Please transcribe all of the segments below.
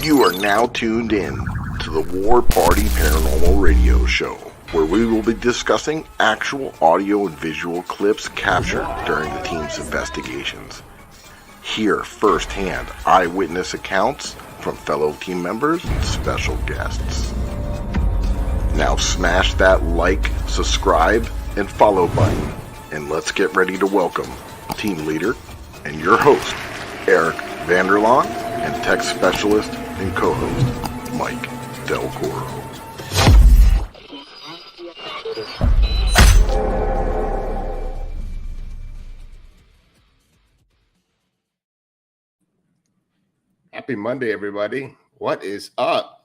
You are now tuned in to the War Party Paranormal Radio Show, where we will be discussing actual audio and visual clips captured during the team's investigations. Hear firsthand eyewitness accounts from fellow team members and special guests. Now smash that like, subscribe, and follow button, and let's get ready to welcome team leader and your host, Eric Vanderlaan, and tech specialist and co-host, Mike Del Coro. Happy Monday, everybody. What is up?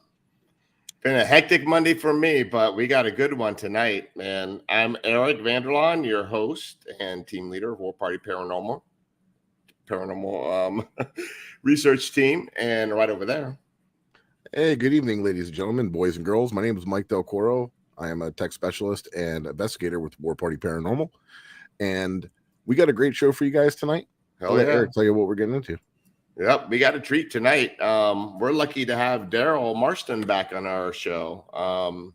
Been a hectic Monday for me, but we got a good one tonight, man. I'm Eric Vanderlaan, your host and team leader of War Party Paranormal research team, and right over there. Hey, good evening, ladies and gentlemen, boys and girls. My name is Mike Del Coro. I am a tech specialist and investigator with War Party Paranormal, and we got a great show for you guys tonight. Hell yeah. Eric, tell you what we're getting into. Yep, we got a treat tonight. We're lucky to have Daryl Marston back on our show.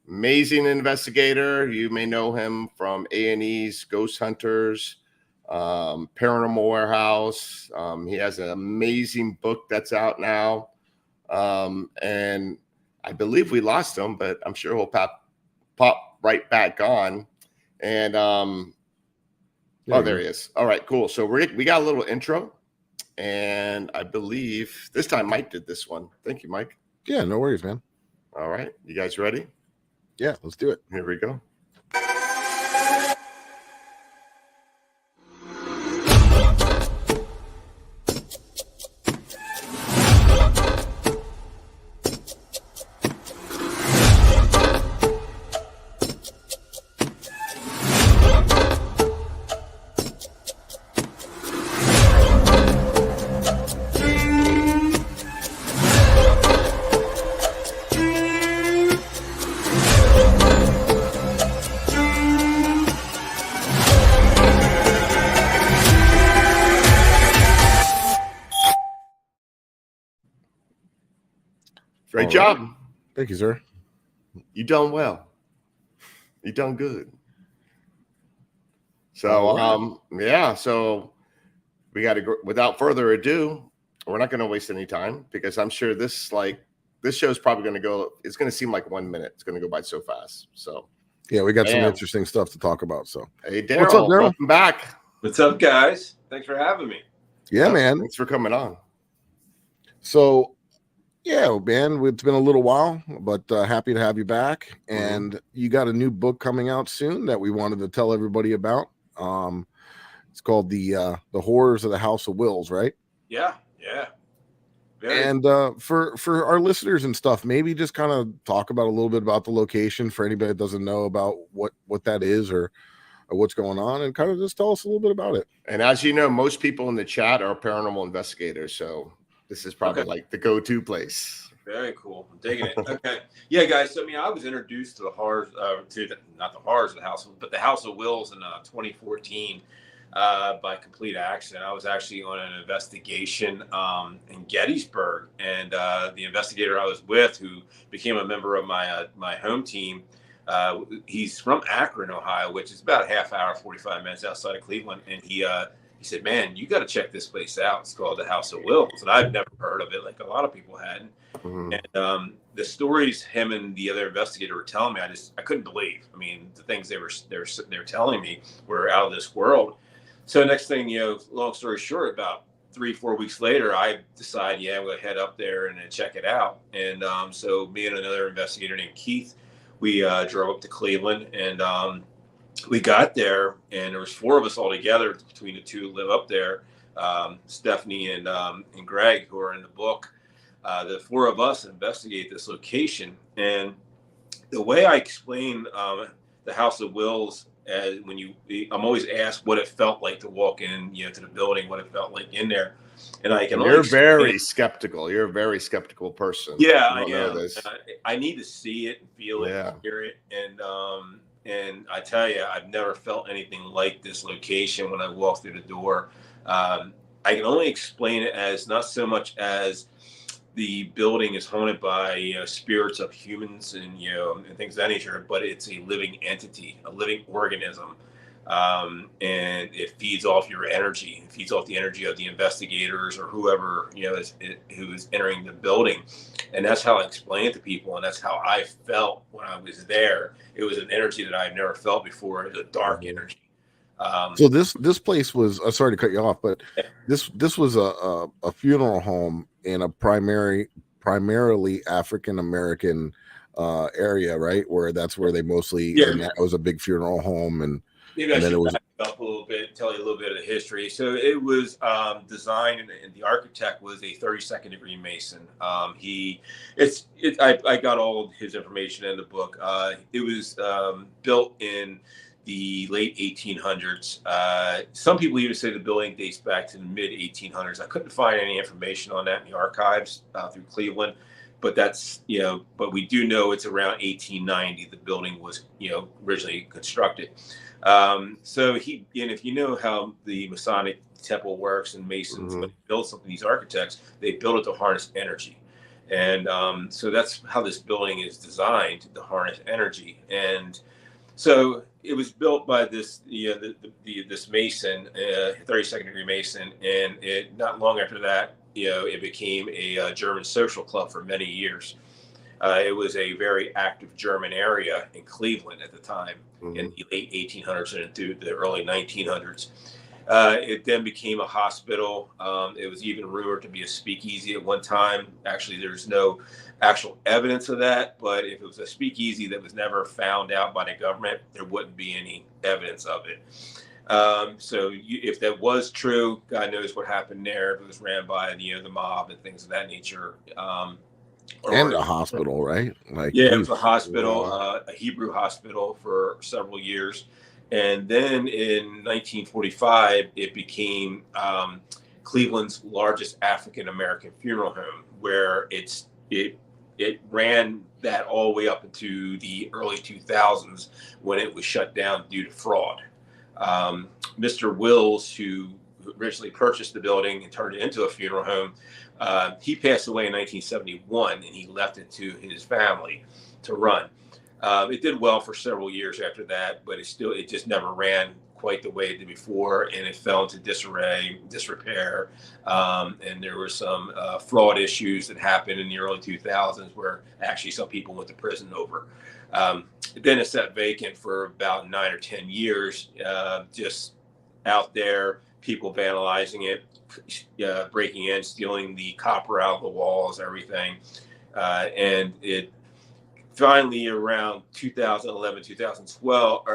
Amazing investigator. You may know him from A&E's Ghost Hunters, Paranormal Warehouse. He has an amazing book that's out now. And I believe we lost him, but I'm sure he'll pop right back on. And oh, there he is. All right, cool. So we got a little intro. And I believe this time Mike did this one. Thank you, Mike. Yeah, no worries, man. All right. You guys ready? Yeah, let's do it. Here we go. Great job. Right. Thank you, sir. You done well. You done good. So, yeah. So we got to go. Without further ado, we're not going to waste any time because I'm sure this show is probably going to go. It's going to seem like 1 minute. It's going to go by so fast. So, yeah, we got some interesting stuff to talk about. So, hey, Daryl, what's up, Daryl? Welcome back. What's up, guys? Thanks for having me. Yeah, man. Thanks for coming on. So, yeah, man, it's been a little while, but happy to have you back. And you got a new book coming out soon that we wanted to tell everybody about. It's called the Horrors of the House of Wills, right? Yeah. And for our listeners and stuff, maybe just kind of talk about a little bit about the location for anybody that doesn't know about what that is or what's going on, and kind of just tell us a little bit about it. And as you know, most people in the chat are paranormal investigators, so this is probably like the go-to place. Very cool. I'm digging it. Okay. Yeah, guys. So, I was introduced to the horrors, not the horrors of the house, but the House of Wills in 2014 by complete accident. I was actually on an investigation in Gettysburg, and the investigator I was with, who became a member of my home team, he's from Akron, Ohio, which is about a half hour, 45 minutes outside of Cleveland, and he said, "Man, you got to check this place out. It's called the House of Wills." And I've never heard of it, like a lot of people hadn't. Mm-hmm. And the stories him and the other investigator were telling me, I couldn't believe. I mean, the things they were telling me were out of this world. So next thing, long story short, about 3-4 weeks later, I decide, I'm going to head up there and check it out. And so me and another investigator named Keith, we drove up to Cleveland, and we got there, and there was 4 of us all together between the two who live up there, Stephanie and Greg, who are in the book. The 4 of us investigate this location. And the way I explain the House of Wills, I'm always asked what it felt like to walk in, to the building, what it felt like in there. And I can. You're very skeptical. You're a very skeptical person. Yeah, I am. I need to see it and feel it, and hear it, and And I tell you, I've never felt anything like this location when I walked through the door. I can only explain it as not so much as the building is haunted by spirits of humans and and things of that nature, but it's a living entity, a living organism, and it feeds off your energy. It feeds off the energy of the investigators or whoever who is entering the building, and that's how I explain it to people, and that's how I felt when I was there. It was an energy that I've never felt before. It was a dark energy. So this place was sorry to cut you off, but this was a funeral home in a primarily African American area, right? Where that's where they mostly and that was a big funeral home, and maybe I then should it was back up a little bit, tell you a little bit of the history. So it was designed, and the architect was a 32nd degree Mason. I got all of his information in the book. It was built in the late 1800s. Some people even say the building dates back to the mid 1800s. I couldn't find any information on that in the archives through Cleveland, but that's but we do know it's around 1890 the building was originally constructed. So and if you know how the Masonic temple works and Masons, when they build something, these architects, they build it to harness energy. And so that's how this building is designed, to harness energy. And so it was built by this this Mason, 32nd degree Mason, and it not long after that, it became a German social club for many years. It was a very active German area in Cleveland at the time, in the late 1800s and into the early 1900s. It then became a hospital. It was even rumored to be a speakeasy at one time. Actually, there's no actual evidence of that, but if it was a speakeasy that was never found out by the government, there wouldn't be any evidence of it. So if that was true, God knows what happened there. If it was ran by the mob and things of that nature. And a hospital, right? It was a hospital, a Hebrew hospital for several years. And then in 1945, it became Cleveland's largest African-American funeral home, where it ran that all the way up into the early 2000s when it was shut down due to fraud. Mr. Wills, who originally purchased the building and turned it into a funeral home, he passed away in 1971, and he left it to his family to run. It did well for several years after that, but it just never ran quite the way it did before, and it fell into disrepair, and there were some fraud issues that happened in the early 2000s where actually some people went to prison over. Then it sat vacant for about 9 or 10 years, just out there, people vandalizing it, breaking in, stealing the copper out of the walls, everything, and it finally around 2011, 2012,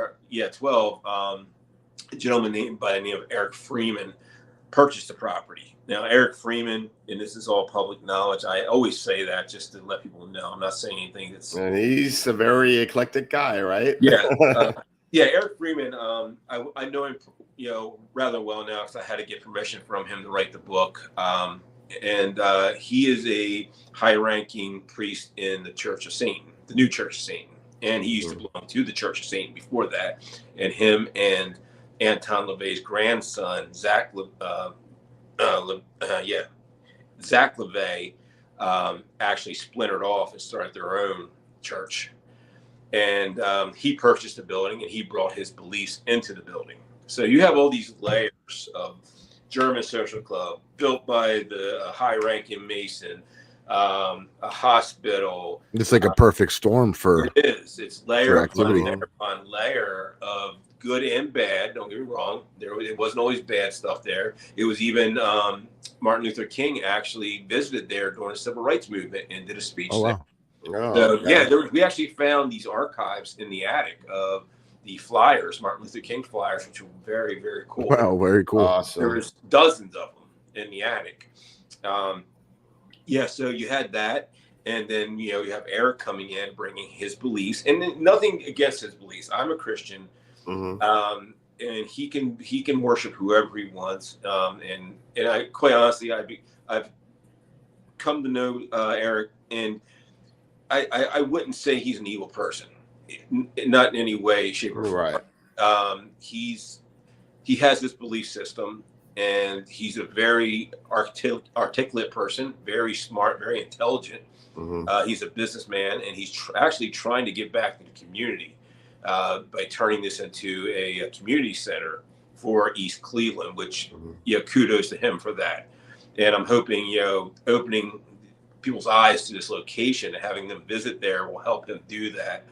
a gentleman named by the name of Eric Freeman purchased the property. Now, Eric Freeman, and this is all public knowledge, I always say that just to let people know. I'm not saying anything that's... And he's a very eclectic guy, right? Yeah. Eric Freeman, I know him, rather well now because I had to get permission from him to write the book. And he is a high-ranking priest in the Church of Satan, the New Church of Satan. And he used to belong to the Church of Satan before that. And him and Anton LaVey's grandson, Zach LaVey, actually splintered off and started their own church. And he purchased the building, and he brought his beliefs into the building. So you have all these layers of German social club built by the high-ranking Mason, a hospital. It's like a perfect storm for... It is. It's layer activity. upon layer of good and bad. Don't get me wrong. It wasn't always bad stuff there. It was even Martin Luther King actually visited there during the Civil Rights Movement and did a speech there. We actually found these archives in the attic of the flyers, Martin Luther King flyers, which were very, very cool. Wow, very cool. Awesome. There was dozens of them in the attic. So you had that, and then you have Eric coming in, bringing his beliefs, and nothing against his beliefs. I'm a Christian, and he can worship whoever he wants. And I quite honestly, I've come to know Eric, and I wouldn't say he's an evil person. not in any way, shape, or form. Right. He has this belief system, and he's a very articulate person, very smart, very intelligent. He's a businessman, and he's actually trying to give back to the community by turning this into a community center for East Cleveland, which, kudos to him for that. And I'm hoping, opening people's eyes to this location and having them visit there will help him do that.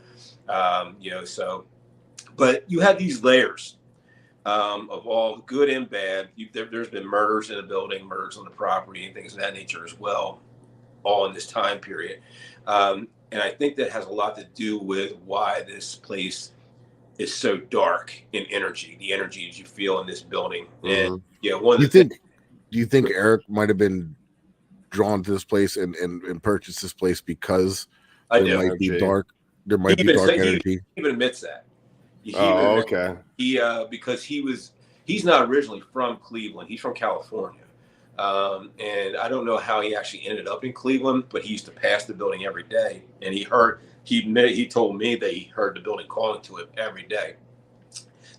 But you have these layers of all good and bad. There's been murders in the building, murders on the property, and things of that nature as well, all in this time period. And I think that has a lot to do with why this place is so dark in energy, the energy that you feel in this building. And do you think Eric might have been drawn to this place and purchased this place because there might be dark energy? He even admits that. Okay. Because he's not originally from Cleveland. He's from California. And I don't know how he actually ended up in Cleveland, but he used to pass the building every day. And he told me that he heard the building calling to him every day.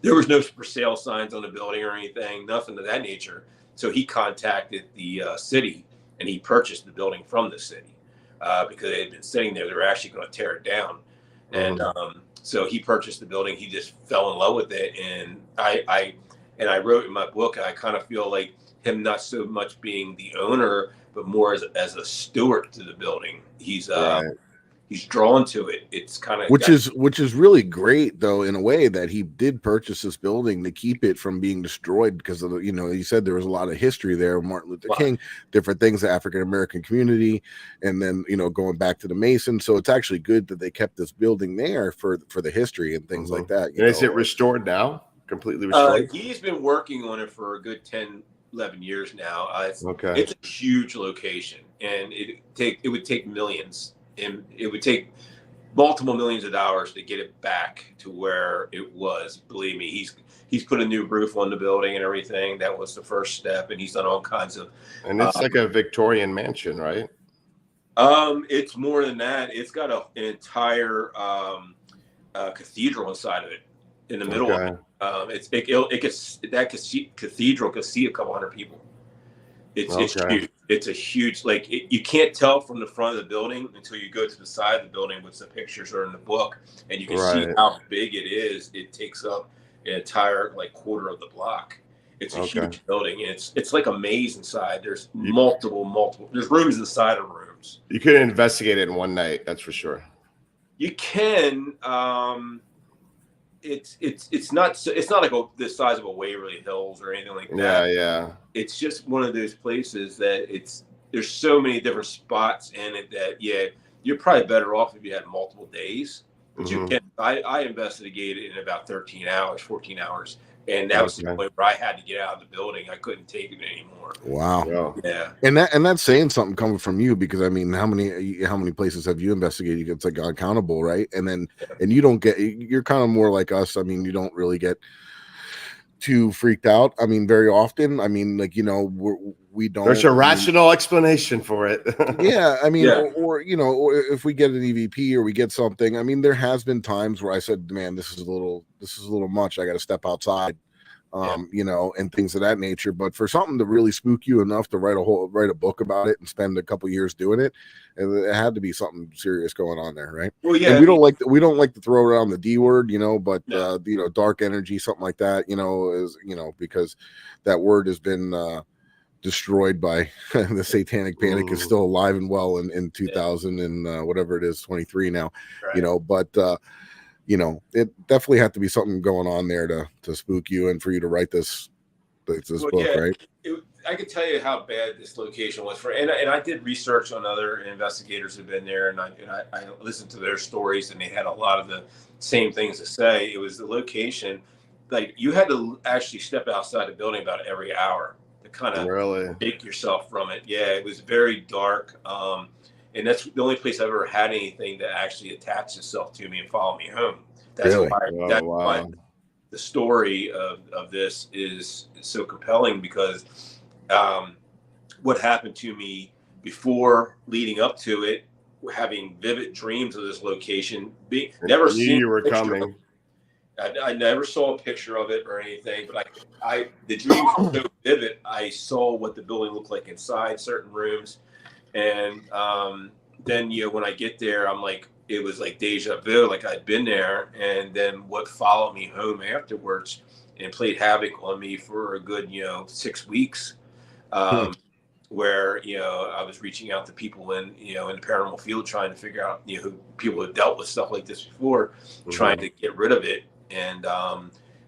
There was no for sale signs on the building or anything, nothing of that nature. So he contacted the city, and he purchased the building from the city because it had been sitting there. They were actually going to tear it down. And so he purchased the building. He just fell in love with it. And I wrote in my book, I kind of feel like him not so much being the owner, but more as a steward to the building. He's drawn to it. It's kind of which is really great, though, in a way, that he did purchase this building to keep it from being destroyed because of you said there was a lot of history there. Martin Luther King, different things, the African American community, and then going back to the Masons. So it's actually good that they kept this building there for the history and things like that. Is it restored now? Completely restored? He's been working on it for a good 10, 11 years now. It's a huge location, and it would take millions. And it would take multiple millions of dollars to get it back to where it was. Believe me, he's put a new roof on the building and everything. That was the first step, and he's done all kinds of. And it's like a Victorian mansion, right? It's more than that. It's got an entire cathedral inside of it, in the middle of it. That cathedral could see a couple hundred people. It's huge. It's a huge, you can't tell from the front of the building until you go to the side of the building, which the pictures are in the book, and you can see how big it is. It takes up an entire quarter of the block. It's a huge building. It's like a maze inside. There's multiple. There's rooms inside of rooms. You couldn't investigate it in one night, that's for sure. You can. It's not like the size of a Waverly Hills or anything like that. Yeah. It's just one of those places that there's so many different spots in it that you're probably better off if you had multiple days. But you can. I investigated in about 13 hours, 14 hours, and that was the point where I had to get out of the building. I couldn't take it anymore. Wow. Yeah. And that's saying something coming from you, because I mean, how many places have you investigated? It's like accountable, right? And then and you're kind of more like us. I mean, you don't really get too freaked out. I mean, very often. I mean, we don't. There's a rational explanation for it. Yeah, I mean, or if we get an EVP or we get something. I mean, there has been times where I said, "Man, this is a little much. I got to step outside." And things of that nature. But for something to really spook you enough to write a book about it and spend a couple years doing it, it had to be something serious going on there, right? Well, yeah. And we don't like to throw around the D word, but dark energy, something like that, is because that word has been destroyed by the satanic panic is still alive and well in 2000 and whatever it is, 23 now, right. But it definitely had to be something going on there to spook you and for you to write this book, right? I could tell you how bad this location was and I did research on other investigators who've been there, and I listened to their stories, and they had a lot of the same things to say. It was the location, you had to actually step outside the building about every hour to kind of take yourself from it. Yeah, it was very dark. And that's the only place I've ever had anything that actually attached itself to me and followed me home. That's why the story of this is so compelling, because what happened to me before leading up to it having vivid dreams of this location. I Never knew seen you were a picture of coming. it. I never saw a picture of it or anything, but the dreams were so vivid. I saw what the building looked like inside certain rooms, and then when I get there, I'm like, it was like deja vu, like I'd been there. And then what followed me home afterwards and played havoc on me for a good 6 weeks. Where I was reaching out to people in in the paranormal field, trying to figure out who people who dealt with stuff like this before, trying to get rid of it. And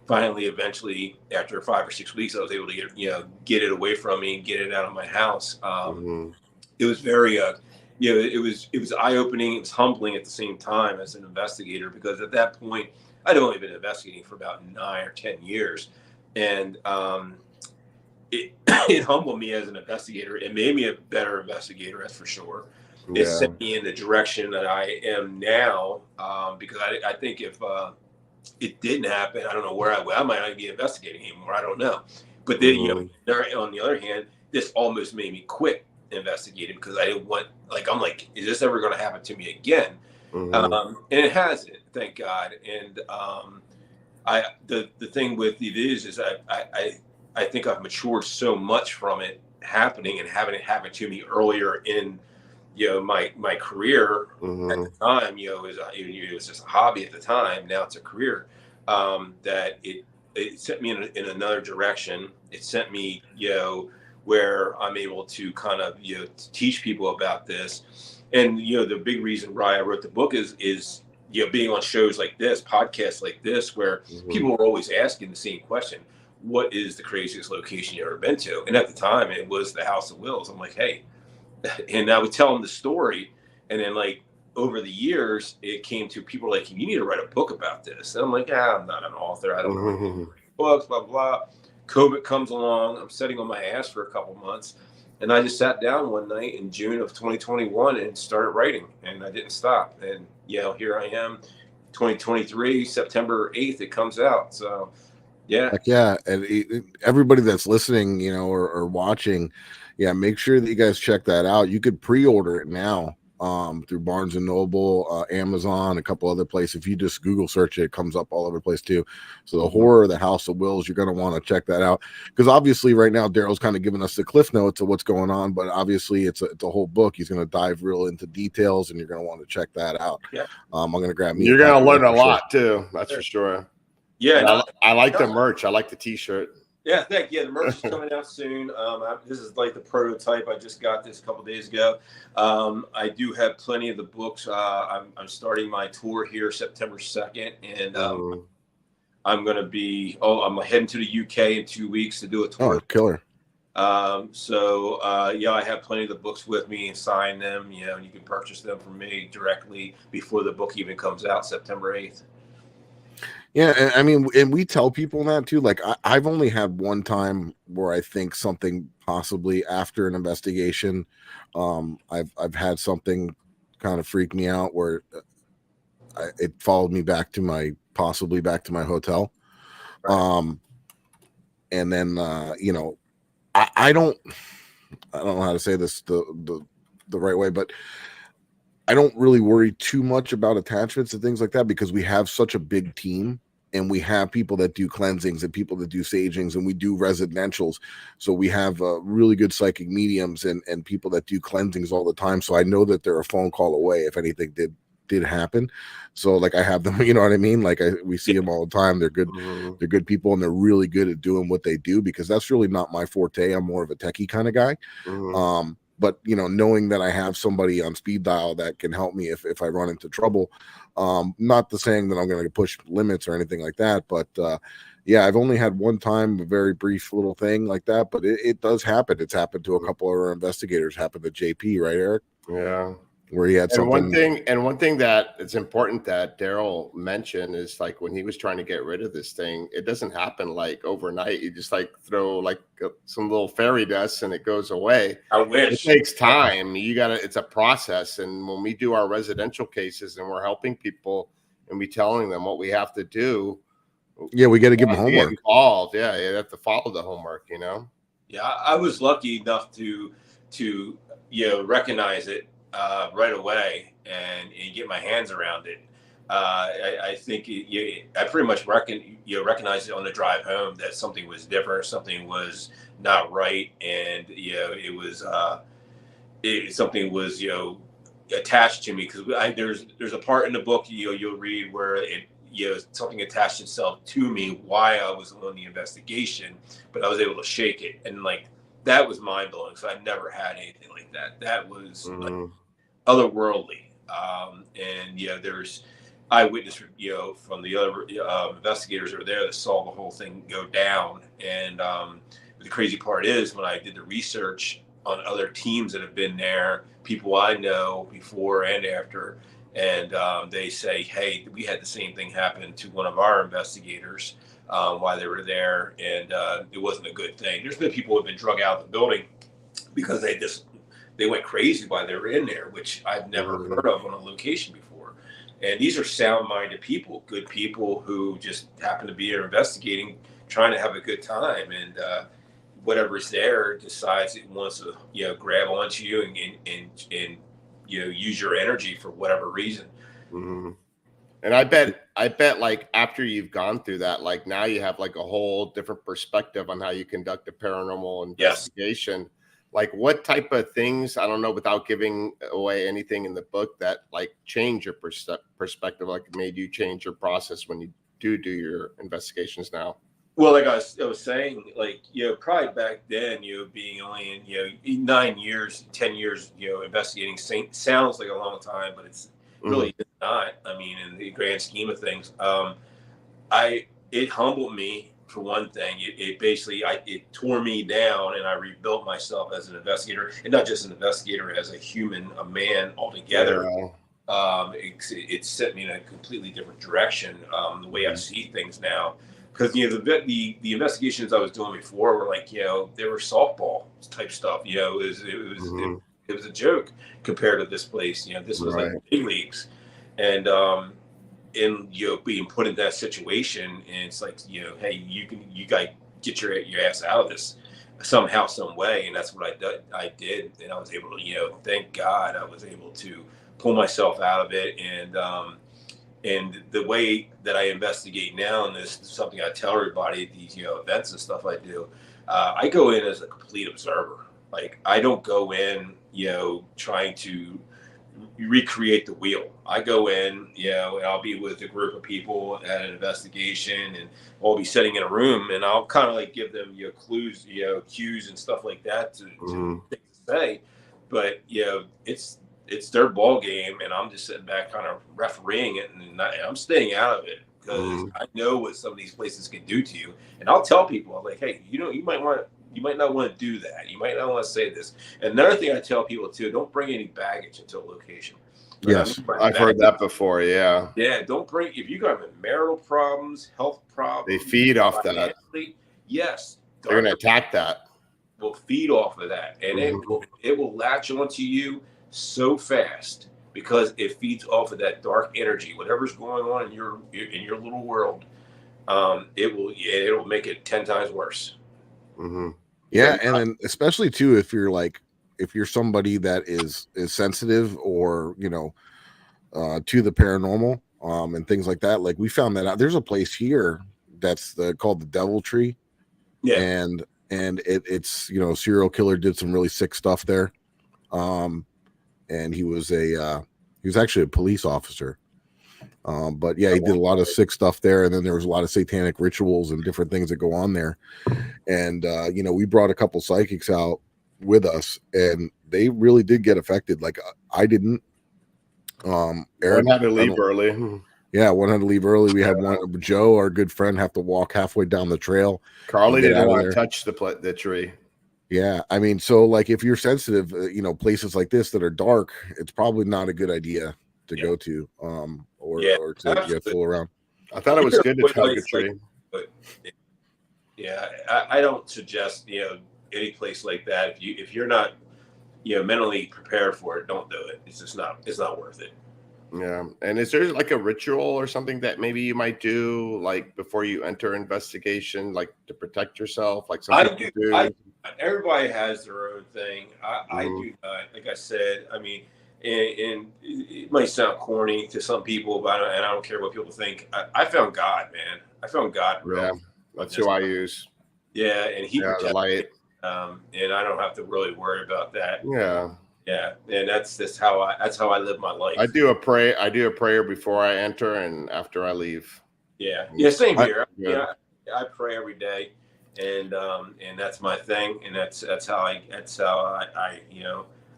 finally, eventually, after 5 or 6 weeks, I was able to get it away from me and get it out of my house. It was very it was eye opening. It was humbling at the same time as an investigator, because at that point I'd only been investigating for about 9 or 10 years, and it humbled me as an investigator. It made me a better investigator, that's for sure. It sent me in the direction that I am now, because I think if it didn't happen, I don't know where I might not be investigating anymore. I don't know. But then, on the other hand, this almost made me quit investigating, because I didn't want, I'm like, is this ever going to happen to me again? And it hasn't, thank God. And the thing with it is I think I've matured so much from it happening and having it happen to me earlier in my career. At the time, it was just a hobby at the time. Now it's a career. That it sent me in another direction. It sent me where I'm able to kind of teach people about this. And the big reason why I wrote the book is being on shows like this, podcasts like this, where people are always asking the same question: what is the craziest location you ever been to? And at the time, it was the House of Wills. I'm like, hey, and I would tell them the story, and then over the years, it came to people like, you need to write a book about this. And I'm like, I'm not an author. I don't write books, blah, blah. COVID comes along. I'm sitting on my ass for a couple months. And I just sat down one night in June of 2021 and started writing. And I didn't stop. And, here I am, 2023, September 8th, it comes out. So, yeah. And everybody that's listening, or watching, make sure that you guys check that out. You could pre-order it now through Barnes and Noble, Amazon, a couple other places. If you just Google search it, it comes up all over the place too. So the horror of the House of Wills, you're going to want to check that out, because obviously right now Daryl's kind of giving us the cliff notes of what's going on, but obviously it's a whole book. He's going to dive real into details, and you're going to want to check that out. I'm going to grab me. You're going to learn a lot too. That's for sure. Yeah, I like the merch. I like the T-shirt. Yeah, the merch is coming out soon. This is like the prototype. I just got this a couple days ago. I do have plenty of the books. I'm starting my tour here September 2nd, and I'm going to be. I'm heading to the UK in 2 weeks to do a tour. Oh, killer! I have plenty of the books with me and sign them. And you can purchase them from me directly before the book even comes out, September 8th. Yeah, and I mean, and we tell people that too. Like, I've only had one time where I think something possibly after an investigation, I've had something kind of freak me out where it followed me back to my hotel, and then I don't know how to say this the right way, but I don't really worry too much about attachments and things like that, because we have such a big team, and we have people that do cleansings and people that do sagings, and we do residentials. So we have really good psychic mediums and people that do cleansings all the time. So I know that they're a phone call away if anything did happen. So I have them, you know what I mean? We see them all the time. They're good. They're good people, and they're really good at doing what they do, because that's really not my forte. I'm more of a techie kind of guy. But knowing that I have somebody on speed dial that can help me if I run into trouble, not the saying that I'm going to push limits or anything like that, but I've only had one time, a very brief little thing like that, but it does happen. It's happened to a couple of our investigators. Happened to JP, right, Eric? Yeah. Where he had something. One thing that it's important that Daryl mentioned is when he was trying to get rid of this thing, it doesn't happen overnight. You just throw some little fairy dust and it goes away. I wish. It takes time. It's a process. And when we do our residential cases and we're helping people and we telling them what we have to do. Yeah, we got to give them homework. Involved. Yeah, you have to follow the homework, Yeah, I was lucky enough to recognize it right away and get my hands around it. I think I pretty much recognized it on the drive home that something was different, something was not right, and it was something was attached to me, because there's a part in the book you'll read where it something attached itself to me why I was on the investigation, but I was able to shake it, and like that was mind blowing. So I never had anything like that. That was like otherworldly. And there's eyewitness from the other investigators that were there that saw the whole thing go down. And the crazy part is, when I did the research on other teams that have been there, people I know before and after, and they say, hey, we had the same thing happen to one of our investigators while they were there, and it wasn't a good thing. There's been people who have been drug out of the building because they went crazy while they were in there, which I've never heard of on a location before. And these are sound-minded people, good people who just happen to be there investigating, trying to have a good time, and whatever's there decides it wants to grab onto you and use your energy for whatever reason. And I bet like after you've gone through that, like now you have like a whole different perspective on how you conduct a paranormal investigation. Yes. Like what type of things, I don't know, without giving away anything in the book, that like change your perspective, like made you change your process when you do your investigations now? Well, like I was saying, like, probably back then, being only in, 9 years, 10 years, investigating sounds like a long time, but it's really not. I mean, in the grand scheme of things, it humbled me. For one thing, it basically it tore me down, and I rebuilt myself as an investigator, and not just an investigator, as a human, a man altogether. Yeah. It set me in a completely different direction. The way I see things now, because the investigations I was doing before were like they were softball type stuff. It was a joke compared to this place. This was like big leagues, and being put in that situation, and it's like hey, you got to get your ass out of this somehow, some way. And that's what I did, and I was able to thank God I was able to pull myself out of it. And the way that I investigate now, and this is something I tell everybody at these events and stuff I do, I go in as a complete observer. Like, I don't go in trying to recreate the wheel. I go in, and I'll be with a group of people at an investigation, and I'll be sitting in a room, and I'll kind of like give them clues, cues and stuff like that to things to say. But it's their ball game, and I'm just sitting back kind of refereeing it, and I'm staying out of it, because I know what some of these places can do to you. And I'll tell people, I'm like, hey, you might not want to do that. You might not want to say this. And another thing I tell people too, don't bring any baggage into a location. Yes, I've heard that before. Yeah. Yeah, don't bring, if you got marital problems, health problems. They feed off that. Yes. They're going to attack that. Will feed off of that. And it will latch onto you so fast, because it feeds off of that dark energy. Whatever's going on in your little world, it'll make it 10 times worse. Yeah, and then especially too, if you're somebody that is sensitive or to the paranormal and things like that. Like, we found that out. There's a place here that's called the Devil Tree. Yeah, and it's serial killer did some really sick stuff there. And he was actually a police officer. But yeah, he did a lot of sick stuff there, and then there was a lot of satanic rituals and different things that go on there. And we brought a couple psychics out with us, and they really did get affected. Like, I didn't. Aaron had to leave early. Yeah, one had to leave early. We had Joe, our good friend, have to walk halfway down the trail. Carly didn't want to touch the tree. Yeah, I mean, so like, if you're sensitive, places like this that are dark, it's probably not a good idea to go to, or to fool around. I thought it was good to hug a tree. But I don't suggest any place like that. If you're not mentally prepared for it, don't do it. It's not worth it. Yeah. And is there like a ritual or something that maybe you might do, like before you enter investigation, like to protect yourself? Like something everybody has their own thing. I do not. Like I said, I mean, and it might sound corny to some people, but I don't care what people think. I found God, man. I found God. Yeah, that's who I use. Yeah, and he the light. And I don't have to really worry about that. Yeah. Yeah, and that's how I live my life. I do a prayer before I enter and after I leave. Yeah, same here. I pray every day, and that's my thing, and that's how I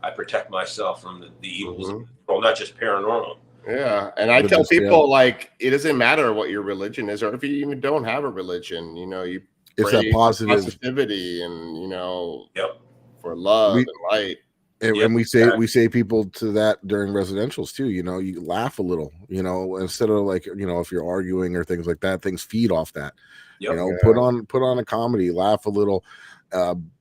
I protect myself from the evils. Mm-hmm. Well, not just paranormal. Yeah, and I tell people like it doesn't matter what your religion is, or if you even don't have a religion, you it's that positivity and for love and light. And we say people to that during residentials too, you laugh a little, instead of like, if you're arguing or things like that, things feed off that. Put on a comedy, laugh a little,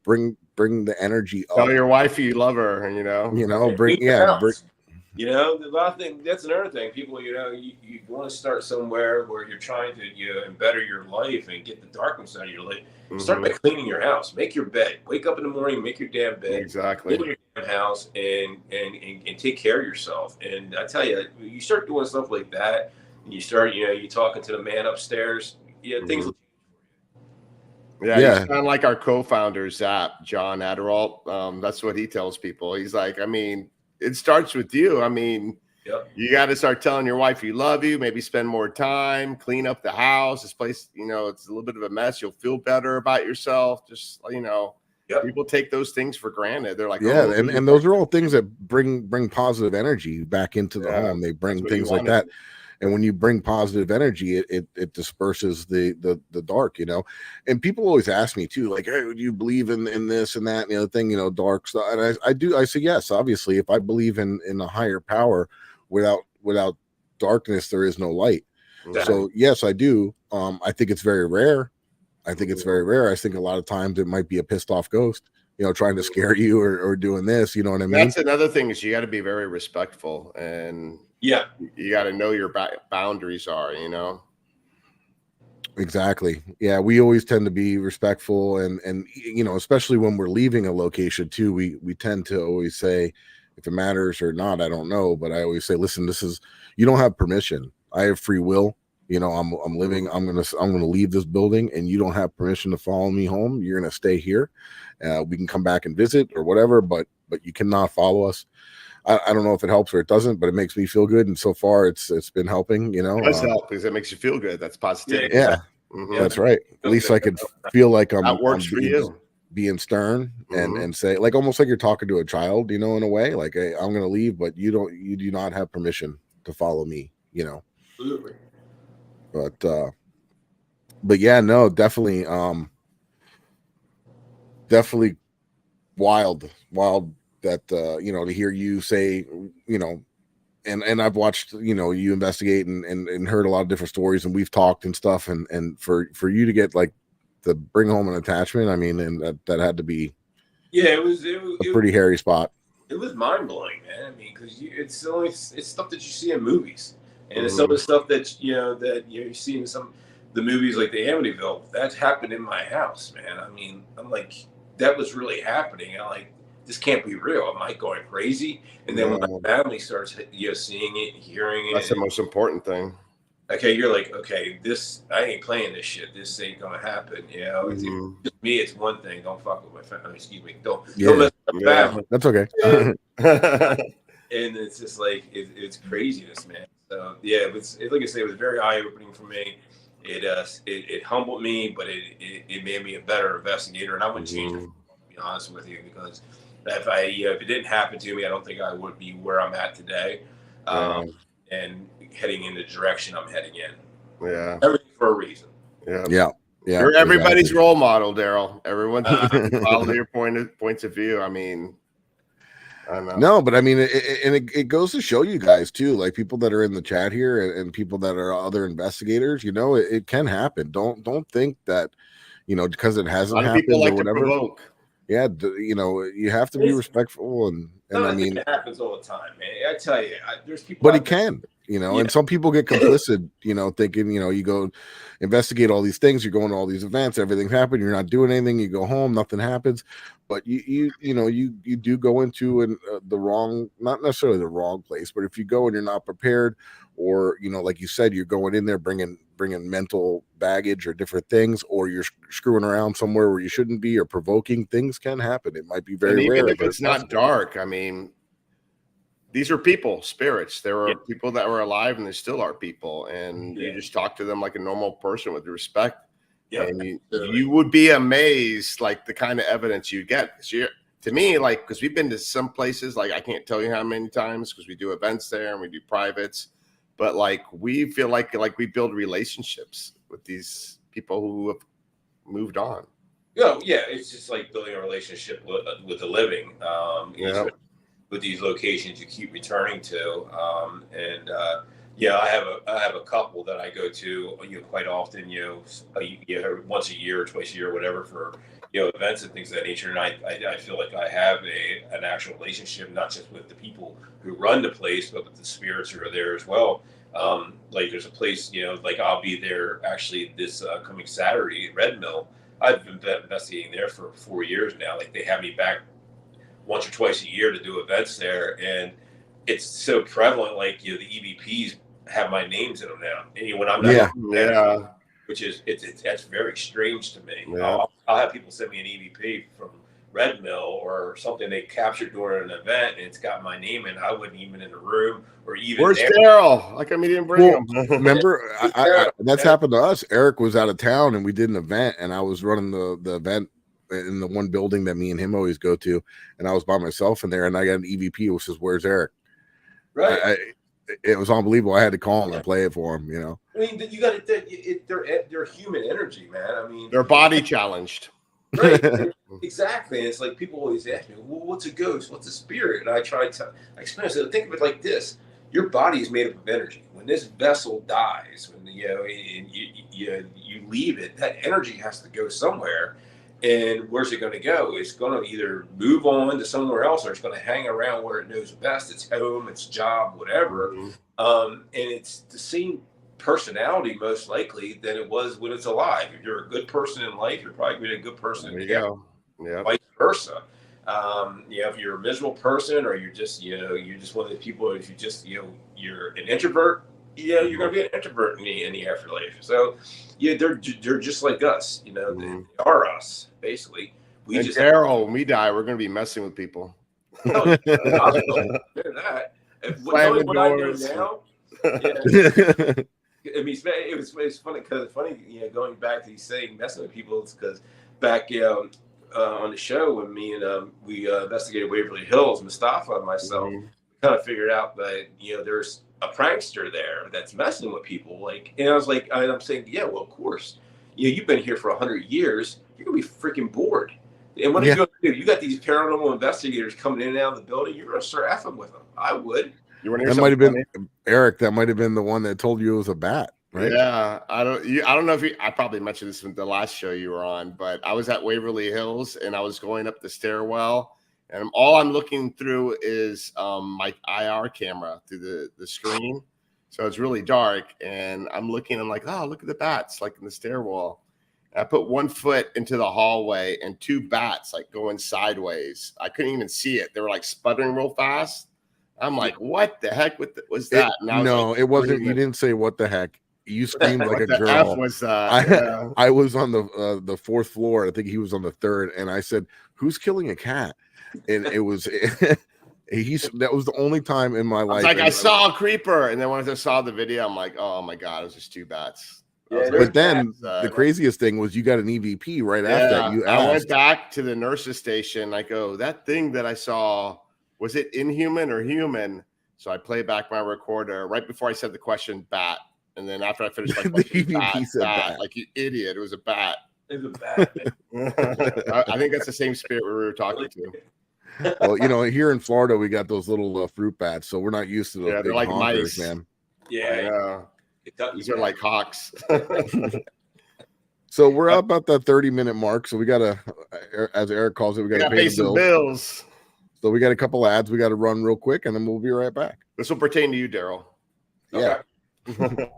bring the energy up. Tell your wife you love her, and bring the last thing, that's another thing. People, you want to start somewhere where you're trying to better your life and get the darkness out of your life. Start by cleaning your house. Make your bed. Wake up in the morning, make your damn bed. Exactly. Clean your damn house and take care of yourself. And I tell you, you start doing stuff like that, and you start, you talking to the man upstairs. Things. Yeah, you sound like our co-founder, Zap, John Adderall. That's what he tells people. He's like, it starts with you. You got to start telling your wife you love you, maybe spend more time, clean up the house. This place, it's a little bit of a mess. You'll feel better about yourself. Just, people take those things for granted. They're like, and those are all things that bring positive energy back into the home. They bring things like that. And when you bring positive energy, it disperses the dark, and people always ask me too, like, hey, do you believe in this and that and the other thing, dark stuff? And I do. I say, yes, obviously, if I believe in a higher power, without darkness, there is no light. Yeah. So yes, I do. I think it's very rare. I think a lot of times it might be a pissed off ghost, trying to scare you or doing this, you know what I mean? That's another thing is you got to be very respectful, and you got to know your boundaries are, Exactly. Yeah, we always tend to be respectful, and especially when we're leaving a location too, we tend to always say, if it matters or not, I don't know, but I always say, listen, you don't have permission. I have free will. I'm living. I'm gonna leave this building, and you don't have permission to follow me home. You're gonna stay here. We can come back and visit or whatever, but you cannot follow us. I don't know if it helps or it doesn't, but it makes me feel good, and so far it's been helping. It does help because it makes you feel good. That's positivity. Yeah, that's right. At least I could feel like that works for you. Being stern and say, like, almost like you're talking to a child, in a way, like, hey, I'm gonna leave, but you do not have permission to follow me, Absolutely. But yeah, no, definitely wild that to hear you say, and I've watched, you investigate and heard a lot of different stories, and we've talked and stuff, and for you to get like to bring home an attachment, and that had to be it was a pretty hairy spot. It was mind blowing, man. Because it's stuff that you see in movies, and it's some of the stuff that you see in some the movies like the Amityville. That happened in my house, man. I'm like, that was really happening. I'm like, this can't be real. Am I going crazy? And then when my family starts seeing it, hearing it, that's the most important thing. Okay, you're like, okay, I ain't playing this shit. This ain't gonna happen. It's me. It's one thing. Don't fuck with my family. Excuse me. Don't mess with my family. That's okay. And it's just like it's craziness, man. So it was like I say, it was very eye opening for me. It humbled me, but it made me a better investigator, and I wouldn't change it. To be honest with you, because if it didn't happen to me, I don't think I would be where I'm at today. And heading in the direction I'm heading in. Yeah. Everything for a reason. Yeah. You're everybody's role model, Daryl. Everyone follow your points of view. I don't know. No, but it goes to show you guys too, like people that are in the chat here and people that are other investigators, it can happen. Don't think that, because it hasn't happened people like or whatever. To provoke. Yeah, you have to be respectful, and it happens all the time, man. I tell you, there's people. But it can. you know, and some people get complicit, you know, thinking, you know, you go investigate all these things, you're going to all these events, everything's happened, you're not doing anything, you go home, nothing happens. But you know, you do go into the wrong, not necessarily the wrong place, but if you go and you're not prepared, or, you know, like you said, you're going in there bringing mental baggage or different things, or you're screwing around somewhere where you shouldn't be, or provoking, things can happen. It might be very rare. Even if it's not dark, I mean, these are people, spirits. There are people that were alive, and there still are people, and you just talk to them like a normal person with respect. And you would be amazed, like the kind of evidence you get. To me, like, because we've been to some places, like I can't tell you how many times, because we do events there and we do privates, but like we feel like we build relationships with these people who have moved on. Yeah, it's just like building a relationship with the living. With these locations you keep returning to, I have a couple that I go to, quite often, once a year or twice a year or whatever, for events and things of that nature. And I feel like I have an actual relationship, not just with the people who run the place, but with the spirits who are there as well. Like there's a place, like I'll be there actually this coming Saturday at Red Mill. I've been investigating there for 4 years now. Like they have me back once or twice a year to do events there, and it's so prevalent. Like the EVPs have my names in them now, and when I'm not, which is that's very strange to me. I'll have people send me an EVP from Red Mill or something they captured during an event, and it's got my name in. I wasn't even in the room, or even where's Daryl? How come he didn't bring him? Remember, that's happened to us. Eric was out of town, and we did an event, and I was running the event in the one building that me and him always go to, and I was by myself in there, and I got an EVP which says, "Where's Eric?" Right. It was unbelievable. I had to call him and play it for him. I mean, you got they're human energy, man. I mean, they're body challenged. Right. Exactly. And it's like people always ask me, "Well, what's a ghost? What's a spirit?" And I try to explain. So think of it like this: your body is made up of energy. When this vessel dies, when and you leave it, that energy has to go somewhere. And where's it going to go? It's going to either move on to somewhere else, or it's going to hang around where it knows best. Its home, its job, whatever. And it's the same personality, most likely, than it was when it's alive. If you're a good person in life, you're probably going to be a good person in death. Vice versa. If you're a miserable person, or you're just one of the people, if you just you're an introvert, you're going to be an introvert in the afterlife. So they're just like us. They are us, basically. Daryl, when we die, we're going to be messing with people. That. What I know now. I mean, it's funny because going back to you saying messing with people, it's because back on the show when me and we investigated Waverly Hills, Mustafa and myself kind of figured out that there's a prankster there that's messing with people. And I was like, I'm saying, yeah, well, of course, you've been here for 100 years, you're gonna be freaking bored. And what are you gonna do? You got these paranormal investigators coming in and out of the building. You're gonna start effing with them. I would. That might have been Eric. That might have been the one that told you it was a bat, right? Yeah, I don't know if I probably mentioned this in the last show you were on, but I was at Waverly Hills and I was going up the stairwell, and all I'm looking through is my IR camera through the screen, so it's really dark, and I'm looking and like, oh, look at the bats like in the stairwell. And I put 1 foot into the hallway and 2 bats like going sideways. I couldn't even see it; they were like sputtering real fast. I'm like, what the heck was that? No, it wasn't. You didn't say what the heck. You screamed like a girl. F was that? I was on the 4th floor. I think he was on the 3rd, and I said, "Who's killing a cat?" And it was that was the only time in my life. I saw a creeper, and then when I saw the video, I'm like, oh my god, it was just 2 bats. But then the craziest thing was you got an EVP right after that. I went back to the nurse's station. I go, that thing that I saw, was it inhuman or human? So I play back my recorder right before I said the question, bat. And then after I finished my question, bat. Like, you idiot, it was a bat. It was a bat. I think that's the same spirit we were talking to. Well, here in Florida, we got those little fruit bats, so we're not used to those. They're like honkers, mice, man. Yeah. These are like hawks. So we're about that 30-minute mark. So we got to, as Eric calls it, we got to pay some bills. So we got a couple ads we got to run real quick, and then we'll be right back. This will pertain to you, Daryl. Yeah. Okay.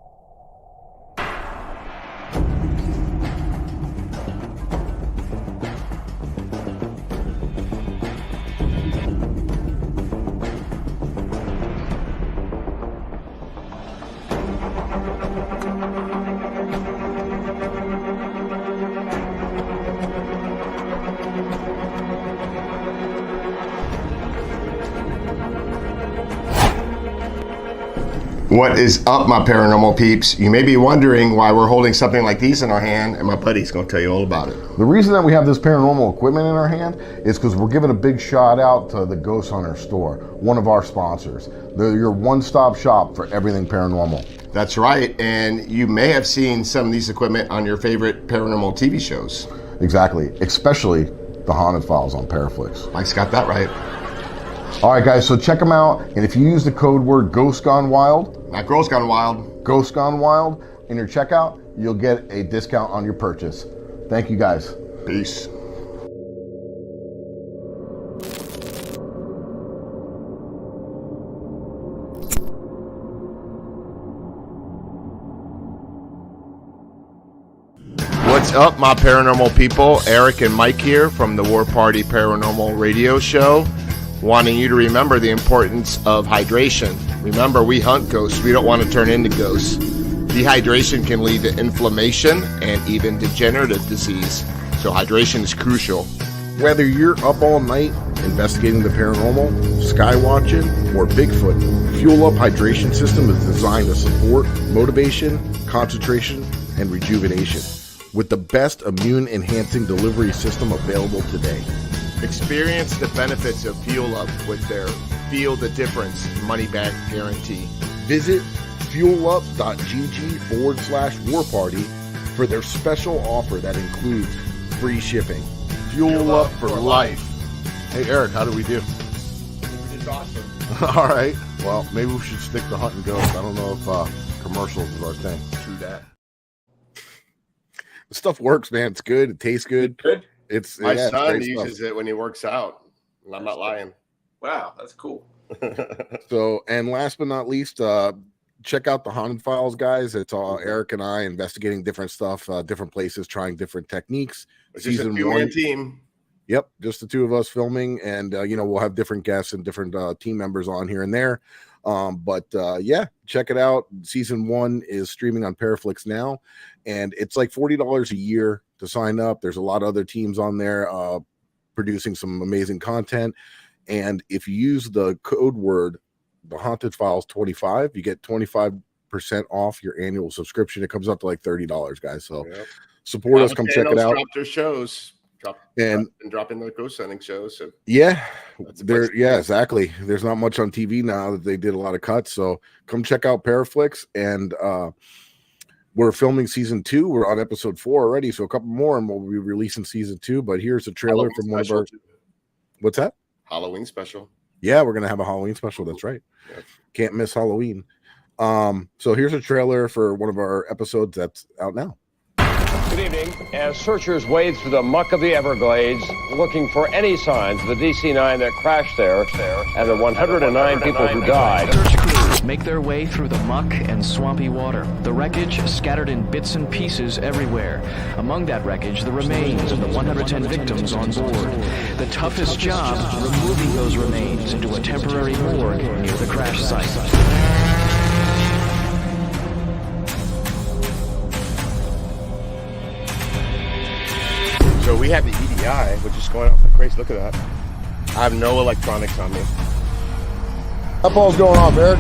What is up, my paranormal peeps? You may be wondering why we're holding something like these in our hand, and my buddy's going to tell you all about it. The reason that we have this paranormal equipment in our hand is because we're giving a big shout out to the Ghost Hunter store, one of our sponsors. They're your one-stop shop for everything paranormal. That's right, and you may have seen some of these equipment on your favorite paranormal TV shows. Exactly, especially the Haunted Files on Paraflix. Mike's got that right. All right, guys, so check them out, and if you use the code word Ghost Gone Wild, Not Girls Gone Wild. Ghost Gone Wild, in your checkout, you'll get a discount on your purchase. Thank you, guys. Peace. What's up, my paranormal people? Eric and Mike here from the War Party Paranormal Radio Show, wanting you to remember the importance of hydration. Remember, we hunt ghosts. We don't want to turn into ghosts. Dehydration can lead to inflammation and even degenerative disease. So hydration is crucial. Whether you're up all night investigating the paranormal, sky watching, or Bigfoot, Fuel Up Hydration System is designed to support motivation, concentration, and rejuvenation with the best immune-enhancing delivery system available today. Experience the benefits of Fuel Up with their Feel the Difference money-back guarantee. Visit fuelup.gg/warparty for their special offer that includes free shipping. Fuel Up for life. Hey, Eric, how do we do? It's awesome. All right. Well, maybe we should stick to hunting ghosts. I don't know if commercials is our thing. True that. The stuff works, man. It's good. It tastes good. Good. It's My it's son great uses stuff. it when he works out. I'm not lying. Wow, that's cool. So, and last but not least, check out the Haunted Files, guys. It's all Eric and I investigating different stuff, different places, trying different techniques. It's just a few-man team. Yep, just the two of us filming, and we'll have different guests and different team members on here and there. But yeah, check it out. Season 1 is streaming on Paraflix now, and it's like $40 a year to sign up. There's a lot of other teams on there producing some amazing content. And if you use the code word The Haunted Files 25, you get 25% off your annual subscription. It comes up to like $30, guys. So support us. Come check it out. Drop their shows. Drop in the ghost hunting shows. So yeah, exactly. There's not much on TV now that they did a lot of cuts. So come check out Paraflix, and we're filming season 2. We're on episode 4 already, so a couple more, and we'll be releasing season 2. But here's a trailer from one of our. What's that? Halloween special. Yeah, we're gonna have a Halloween special. That's right. Yeah. Can't miss Halloween. So here's a trailer for one of our episodes that's out now. Good evening. As searchers wade through the muck of the Everglades, looking for any signs of the DC-9 that crashed there, and the 109 people who died. Search crews make their way through the muck and swampy water. The wreckage scattered in bits and pieces everywhere. Among that wreckage, the remains of the 110 victims on board. The toughest job, removing those remains into a temporary morgue near the crash site. So we have the EDI, which is going off like crazy. Look at that. I have no electronics on me. What ball's going on, Eric?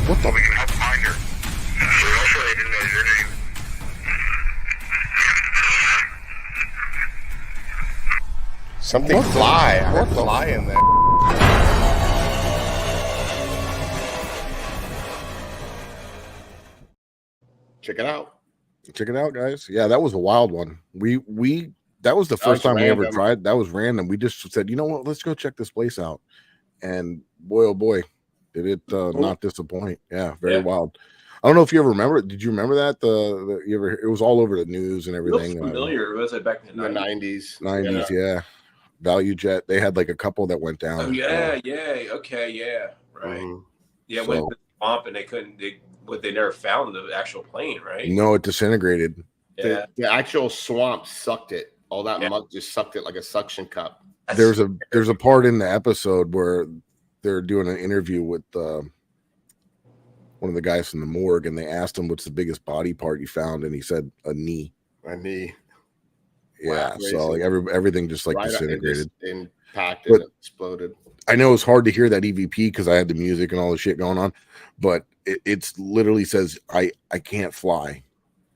What the? We can help find her. Also, I didn't know your name. Something fly. I heard fly in there. Check it out. Check it out, guys. Yeah, that was a wild one. That was the first time we ever tried. That was random. We just said, you know what, let's go check this place out. And boy, oh boy, did it not disappoint. Yeah, very wild. I don't know if you ever remember it. Did you remember that? It was all over the news and everything. It looks familiar. Was it back in the 90s? 90s, yeah. Value Jet. They had like a couple that went down. Oh yeah, okay, yeah, right. Mhm. Yeah, So- went to the swamp and they never found the actual plane, right? No, it disintegrated. Yeah. The actual swamp sucked it. All that Yeah. mud just sucked it like a suction cup. There's a part in the episode where they're doing an interview with one of the guys from the morgue, and they asked him what's the biggest body part you found, and he said a knee. My knee. Yeah, Wow, so like crazy. everything just like Right, disintegrated. It just impacted But- and exploded. I know it's hard to hear that EVP because I had the music and all the shit going on, but it's literally says I can't fly,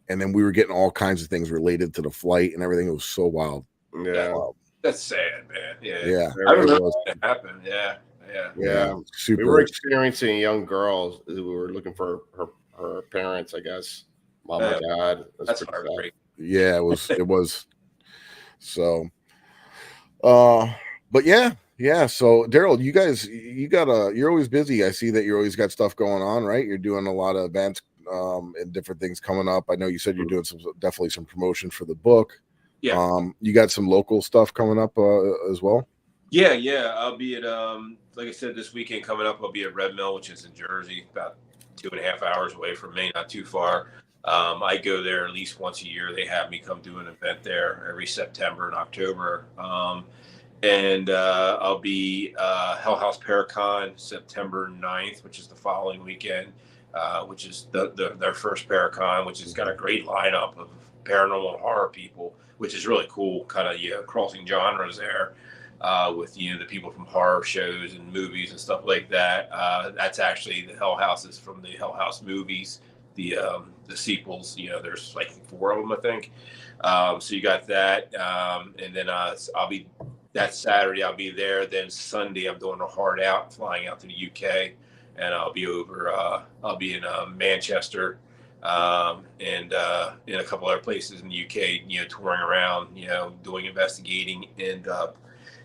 and then we were getting all kinds of things related to the flight and everything. It was so wild. Yeah. That's sad, man. Yeah. Yeah, I it remember was. when it happened. Yeah. Yeah. Super. We were experiencing young girls who were looking for her parents, I guess. Mom or dad. That's pretty sad. heartbreaking. Yeah, it was. So, but yeah. So Daryl, you're always busy. I see that you're always got stuff going on, right? You're doing a lot of events, and different things coming up. I know you said you're doing definitely some promotion for the book. Yeah. You got some local stuff coming up, as well. Yeah. I'll be at like I said, this weekend coming up, I'll be at Red Mill, which is in Jersey, about 2.5 hours away from me, not too far. I go there at least once a year. They have me come do an event there every September and October. And I'll be Hell House Paracon September 9th, which is the following weekend, which is their first Paracon, which has got a great lineup of paranormal and horror people, which is really cool, kind of crossing genres there. With the people from horror shows and movies and stuff like that. That's actually the Hell Houses from the Hell House movies, the sequels. There's like 4 of them, I think. So you got that, and then I'll be that Saturday. I'll be there. Then Sunday, I'm doing a hard out, flying out to the UK, and I'll be over. I'll be in Manchester, and in a couple other places in the UK. Touring around, doing investigating and.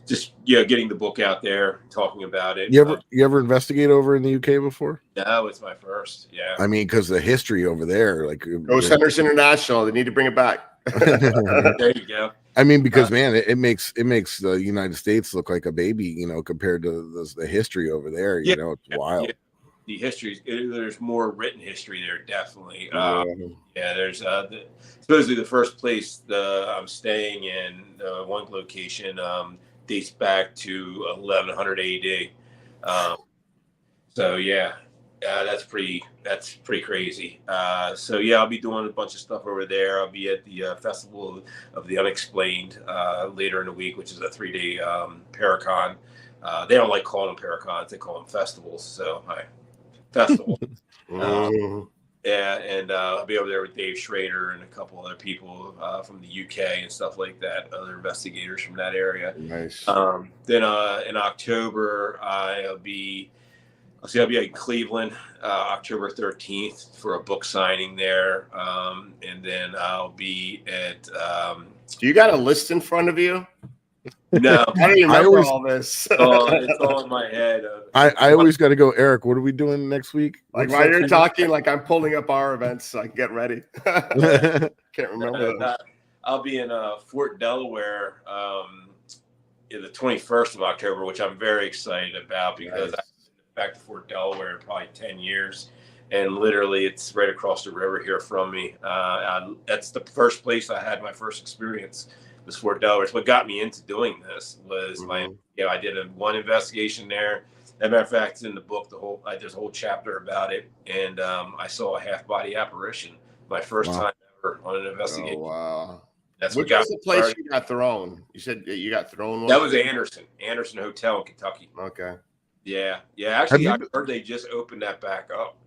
Just getting the book out there, talking about it. You ever investigate over in the UK before? No, it's my first. Yeah. I mean, because the history over there, like Ghost Hunters International, they need to bring it back. There you go. I mean, because man, it makes the United States look like a baby, compared to the history over there. Yeah. It's wild. Yeah. The history, there's more written history there, definitely. There's supposedly the first place I'm staying in, one location, dates back to 1100 AD. So that's pretty crazy. I'll be doing a bunch of stuff over there. I'll be at the Festival of the Unexplained later in the week, which is a 3-day Paracon. They don't like calling them Paracons; they call them festivals. So festival. And I'll be over there with Dave Schrader and a couple other people from the UK and stuff like that, other investigators from that area. Nice. Then in October, I'll be in Cleveland, October 13th for a book signing there. And then I'll be at. Do you got a list in front of you? No, I don't even remember all this. It's all in my head. I always got to go, Eric. What are we doing next week? Like while you're talking, like I'm pulling up our events so I can get ready. Can't remember. I'll be in Fort Delaware in the 21st of October, which I'm very excited about because I've been back to Fort Delaware in probably 10 years. And literally, it's right across the river here from me. That's the first place I had my first experience. Was Fort Delaware. What got me into doing this was I did one investigation there. As a matter of fact, it's in the book. There's a whole chapter about it, and I saw a half-body apparition. My first time ever on an investigation. Oh, wow! That's Which was the place you got thrown? You said you got thrown. That was Anderson Hotel in Kentucky. Okay. Yeah. Actually, I heard they just opened that back up.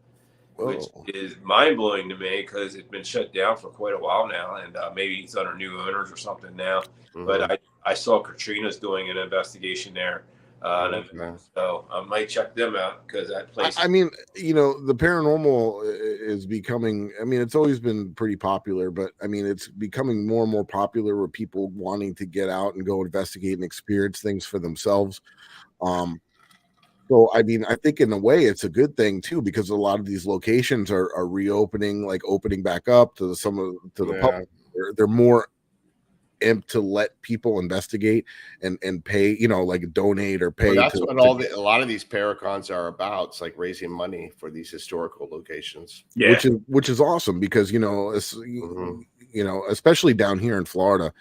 Which is mind-blowing to me because it's been shut down for quite a while now, and maybe it's under new owners or something now. Mm-hmm. But I saw Katrina's doing an investigation there, so I might check them out because that place. I mean, the paranormal is becoming. I mean, it's always been pretty popular, but I mean, it's becoming more and more popular with people wanting to get out and go investigate and experience things for themselves. So, I mean, I think in a way it's a good thing too, because a lot of these locations are reopening, like opening back up to the public. They're more imp to let people investigate and pay, like donate or pay. Well, that's to, what to a lot of these paracons are about. It's like raising money for these historical locations. Yeah. which is awesome because Mhm. especially down here in Florida,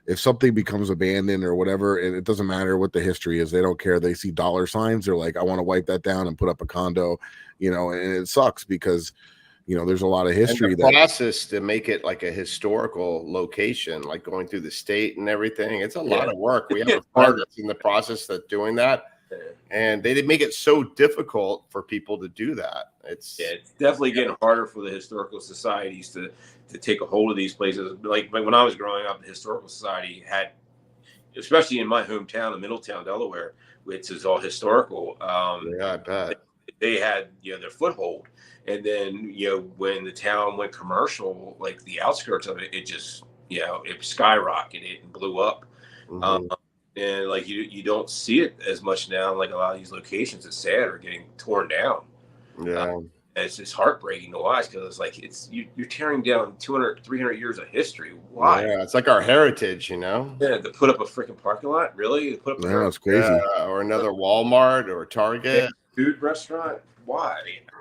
if something becomes abandoned or whatever, and it doesn't matter what the history is, they don't care. They see dollar signs, they're like, I want to wipe that down and put up a condo, and it sucks because there's a lot of And history the that process to make it like a historical location, like going through the state and everything, it's a lot of work. We have a friend that's in the process that's doing that, and they did make it so difficult for people to do that. It's definitely getting harder for the historical societies to take a hold of these places. Like when I was growing up, the historical society had, especially in my hometown of Middletown, Delaware, which is all historical. yeah, I bet. They had their foothold, and then when the town went commercial, like the outskirts of it, it just it skyrocketed and blew up. Mhm. And like you don't see it as much now. Like a lot of these locations, it's sad, are getting torn down. Yeah. And it's just heartbreaking to watch because it's like you're tearing down 200, 300 years of history. Why? Yeah, it's like our heritage, Yeah, to put up a freaking parking lot, really? To put up yeah, it's crazy. or another Walmart or Target. food restaurant? Why?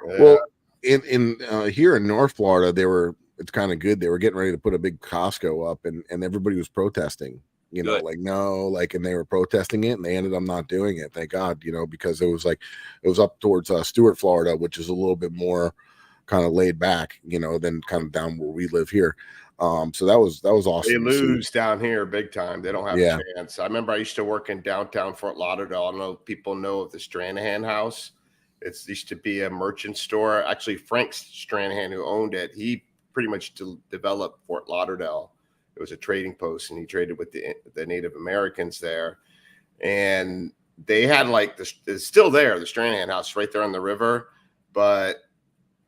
Yeah. Well, in here in North Florida, it's kind of good. They were getting ready to put a big Costco up, and everybody was protesting. Good. And they were protesting it, and they ended up not doing it. Thank God, because it was up towards Stuart, Florida, which is a little bit more kind of laid back, than kind of down where we live here. So that was awesome. They lose down here big time. They don't have Yeah. a chance. I remember I used to work in downtown Fort Lauderdale. I don't know if people know of the Stranahan House. It used to be a merchant store. Actually, Frank Stranahan, who owned it, he pretty much developed Fort Lauderdale. It was a trading post, and he traded with the Native Americans there. And they had it's still there, the Stranahan House, right there on the river, but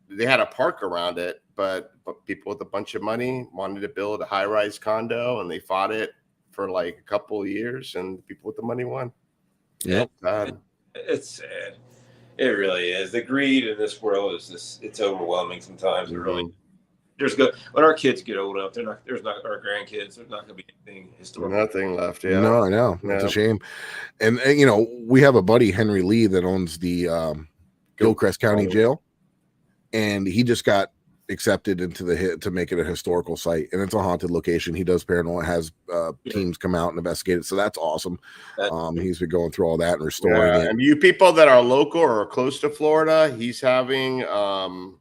they had a park around it. But people with a bunch of money wanted to build a high-rise condo, and they fought it for like a couple of years, and people with the money won. Yeah. It's sad. It really is. The greed in this world is it's overwhelming sometimes. It really. When our kids get old enough, there's not our grandkids. There's not going to be anything historical. Nothing left. Yeah. No, I know. That's a shame. And we have a buddy, Henry Lee, that owns the Gilchrist County Jail, and he just got accepted into to make it a historical site, and it's a haunted location. He does paranormal, has teams come out and investigate it, so that's awesome. He's been going through all that and restoring it. And you people that are local or close to Florida, he's having an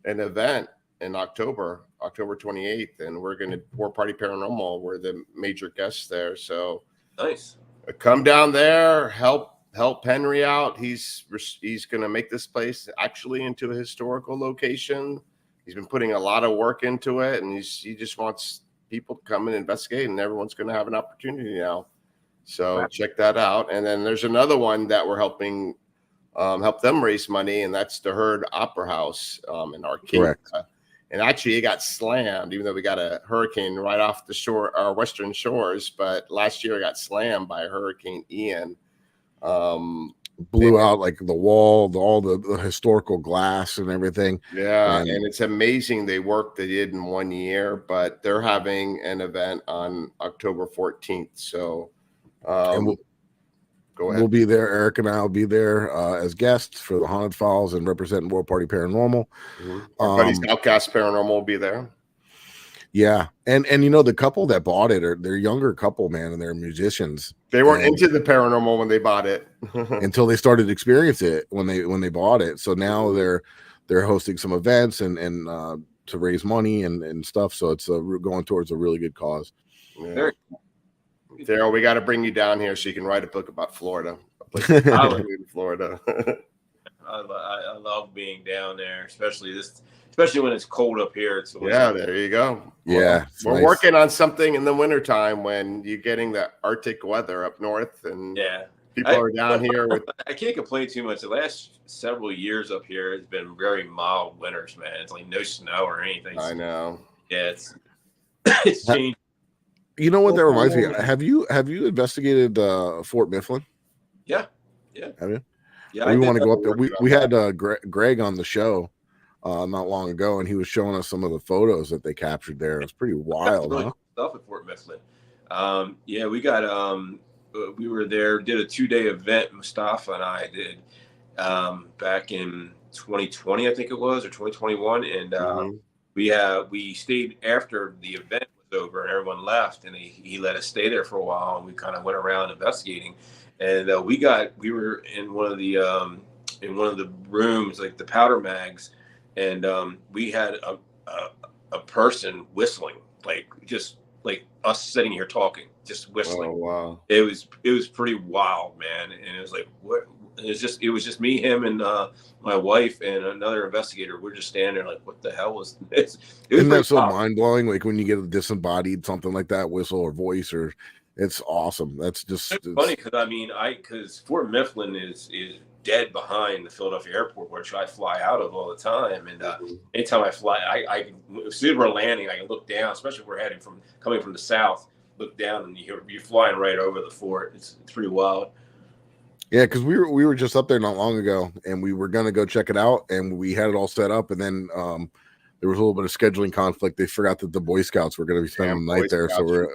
event in October 28th, and we're going to War Party Paranormal. We're the major guests there, so nice. Come down there, help Henry out. He's going to make this place actually into a historical location. He's been putting a lot of work into it, and he just wants people to come and investigate, and everyone's going to have an opportunity now. So check that out. And then there's another one that we're helping help them raise money, and that's the Herd Opera House in Arcadia. Correct. And actually, it got slammed, even though we got a hurricane right off the shore, our western shores. But last year, it got slammed by Hurricane Ian. Blew out like the wall, all the historical glass and everything. Yeah, and it's amazing they did in 1 year. But they're having an event on October 14th. So go ahead. We'll be there. Eric and I will be there as guests for the Haunted Files and representing War Party Paranormal. Our buddies Outcast Paranormal will be there. Yeah, and the couple that bought it they're younger couple, man, and they're musicians. They weren't into the paranormal when they bought it until they started to experience it when they bought it. So now they're hosting some events and to raise money and stuff. So it's going towards a really good cause. Yeah. Daryl, we got to bring you down here so you can write a book about Florida. Florida. I love being down there, especially when it's cold up here. There you go. Yeah, we're nice. Working on something in the wintertime when you're getting the Arctic weather up north, and people are down here with. I can't complain too much. The last several years up here has been very mild winters, man. It's like no snow or anything. I know. Yeah, it's changed. You know what that reminds me of? Have you investigated Fort Mifflin? Yeah. Have you? Yeah, we want to go up there. We had Greg on the show not long ago, and he was showing us some of the photos that they captured there. It's pretty wild, really huh? Stuff at Fort Mifflin. Yeah, we were there, did a 2-day event. Mustafa and I did back in 2020, I think it was, or 2021, and we stayed after the event was over and everyone left, and he let us stay there for a while, and we kind of went around investigating, and we were in one of the rooms, like the powder mags, and we had a person whistling, like just like us sitting here talking, just whistling. Oh wow! It was pretty wild, man. And it was like, what? It was just me, him, and my wife and another investigator. We're just standing there like, what the hell was this? It was Isn't that pretty so wild. mind blowing? Like when you get a disembodied something like that, whistle or voice, or it's awesome. That's just It's funny because Fort Mifflin is dead behind the Philadelphia airport, which I fly out of all the time. And anytime I fly, as soon as we're landing, I can look down, especially if we're coming from the south, look down and you're flying right over the fort. It's pretty wild. Yeah, because we were just up there not long ago, and we were gonna go check it out, and we had it all set up, and then there was a little bit of scheduling conflict. They forgot that the Boy Scouts were gonna be spending the night there, so we're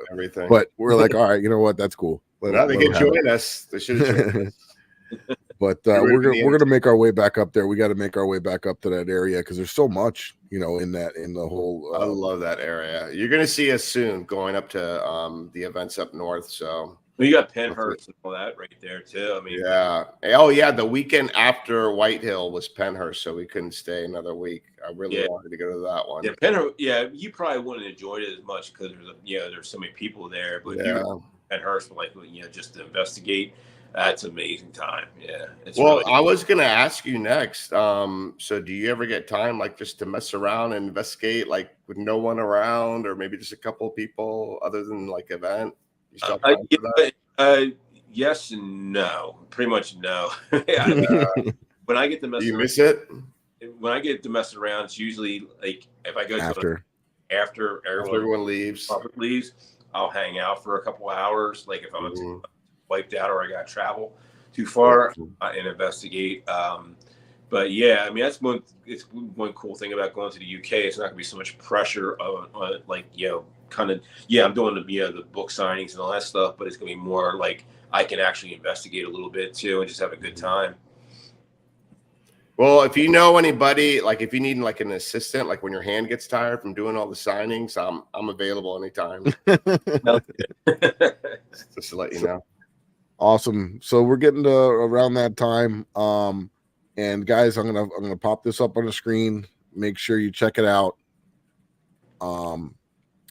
like, all right, you know what, that's cool. Now they can join us. They should have joined us. But we're gonna make our way back up there. We got to make our way back up to that area because there's so much, in the whole. I love that area. You're gonna see us soon going up to the events up north. So you got Penhurst and all that right there too. I mean, yeah. Oh yeah, the weekend after Whitehill was Penhurst, so we couldn't stay another week. I really wanted to go to that one. Yeah, Penhurst. Yeah, you probably wouldn't enjoy it as much because there's so many people there. But Penhurst, just to investigate. That's an amazing time. Yeah. I was going to ask you next. So do you ever get time like just to mess around and investigate like with no one around or maybe just a couple of people other than like event? You still have time for that? Yes and no. Pretty much no. When I get to mess you around, miss it? When I get to mess around, it's usually like if I go after everyone leaves, I'll hang out for a couple of hours. Like if I'm wiped out or I got to travel too far and investigate. But yeah, I mean, it's one cool thing about going to the UK. It's not going to be so much pressure on I'm doing the book signings and all that stuff, but it's going to be more like I can actually investigate a little bit too and just have a good time. Well, if you know anybody, like if you need like an assistant, like when your hand gets tired from doing all the signings, I'm available anytime. Just to let you know. Awesome. So we're getting to around that time. And guys, I'm gonna pop this up on the screen. Make sure you check it out.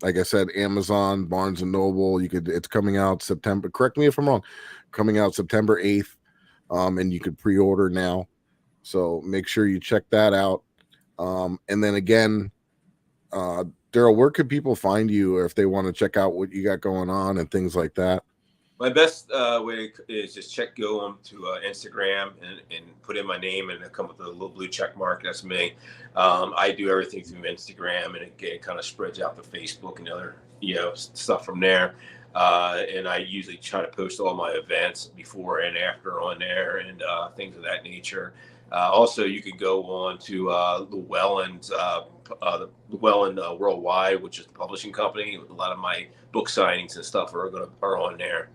Like I said, Amazon, Barnes and Noble. It's coming out September. Correct me if I'm wrong. Coming out September 8th. And you could pre-order now. So make sure you check that out. And then again, Daryl, where could people find you if they want to check out what you got going on and things like that? My best way is just go on to Instagram and put in my name and it'll come with a little blue check mark. That's me. I do everything through Instagram and it kind of spreads out to Facebook and other stuff from there. And I usually try to post all my events before and after on there and things of that nature. Also, you could go on to Llewellyn's, Llewellyn Worldwide, which is the publishing company. A lot of my book signings and stuff are on there.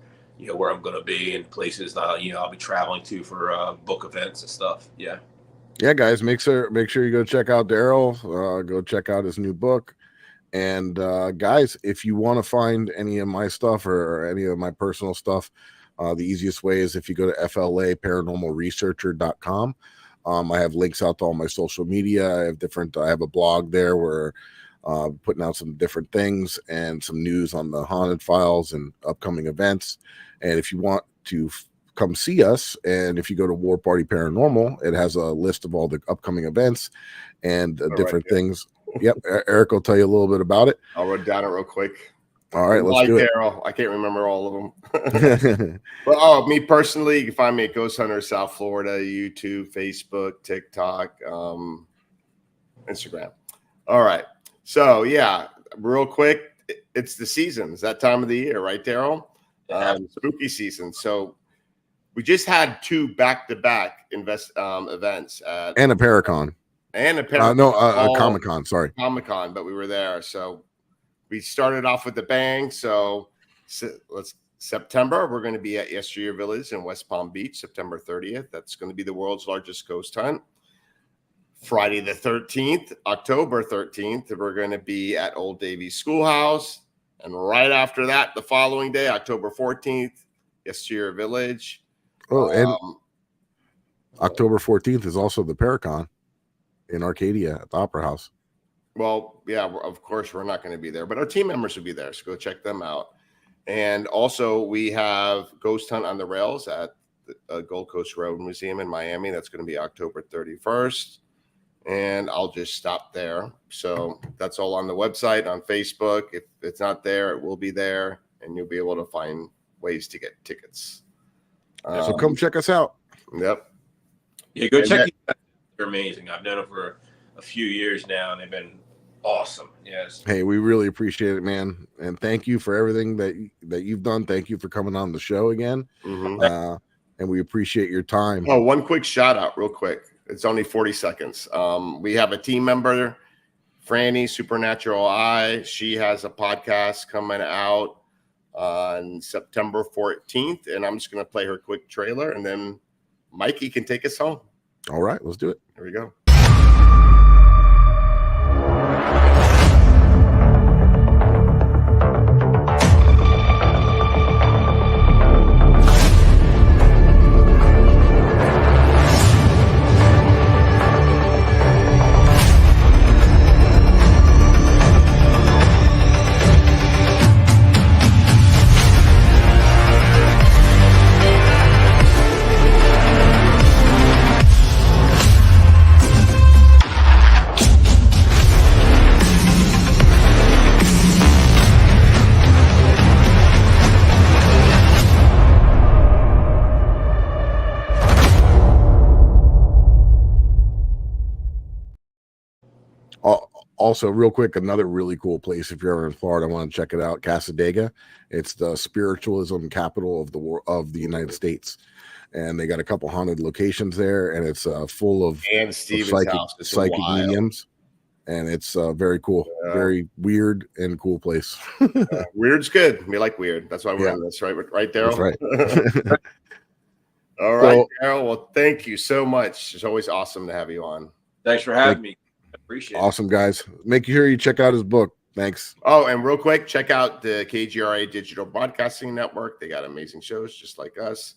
Where I'm going to be and places I'll be traveling to for book events and stuff. Yeah, guys, make sure you go check out Daryl. Go check out his new book. And guys, if you want to find any of my stuff or any of my personal stuff, the easiest way is if you go to flaparanormalresearcher.com. I have links out to all my social media. I have a blog there where putting out some different things and some news on the haunted files and upcoming events. And if you want to come see us, and if you go to War Party Paranormal, it has a list of all the upcoming events and different things. Yep, Eric will tell you a little bit about it. I'll run down it real quick. All right, let's do it. Daryl, I can't remember all of them. But me personally, you can find me at Ghost Hunter South Florida, YouTube, Facebook, TikTok, Instagram. All right. So yeah, real quick, it's the season. It's that time of the year, right, Daryl? Spooky season. So we just had 2 back-to-back events and a Paracon. Comic-Con. Sorry, Comic-Con, but we were there. So we started off with the bang. So September, we're going to be at Yesteryear Village in West Palm Beach, September 30th. That's going to be the world's largest ghost hunt. Friday the 13th, October 13th, we're going to be at Old Davies Schoolhouse. And right after that, the following day, October 14th, Yesteryear Village. Oh, and October 14th is also the Paracon in Arcadia at the Opera House. Well, yeah, of course, we're not going to be there, but our team members will be there. So go check them out. And also, we have Ghost Hunt on the Rails at the Gold Coast Road Museum in Miami. That's going to be October 31st. And I'll just stop there. So that's all on the website, on Facebook. If it's not there, it will be there, and you'll be able to find ways to get tickets. So come check us out. Yep. Yeah, go check these out. They're amazing. I've known them for a few years now, and they've been awesome. Yes. Hey, we really appreciate it, man. And thank you for everything that you've done. Thank you for coming on the show again. Mm-hmm. And we appreciate your time. Oh, one quick shout out real quick. It's only 40 seconds. We have a team member, Franny Supernatural Eye. She has a podcast coming out on September 14th. And I'm just going to play her quick trailer. And then Mikey can take us home. All right, let's do it. Here we go. Also, real quick, another really cool place. If you're ever in Florida, I want to check it out. Casadega. It's the spiritualism capital of the United States, and they got a couple haunted locations there, and it's full of and Steven's psychic mediums, and it's very cool, very weird and cool place. Weird's good. We like weird. That's why we're on this, right, Daryl? That's right. All right, Daryl. Well, thank you so much. It's always awesome to have you on. Thanks for having me. Appreciate it. Awesome, guys. Make sure you check out his book. Thanks. Oh, and real quick, check out the KGRA Digital Broadcasting Network. They got amazing shows just like us.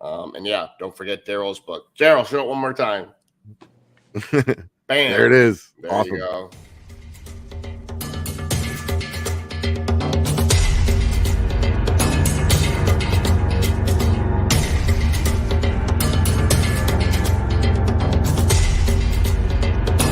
And yeah, don't forget Daryl's book. Daryl, show it one more time. Bam. There it is. There awesome. you go.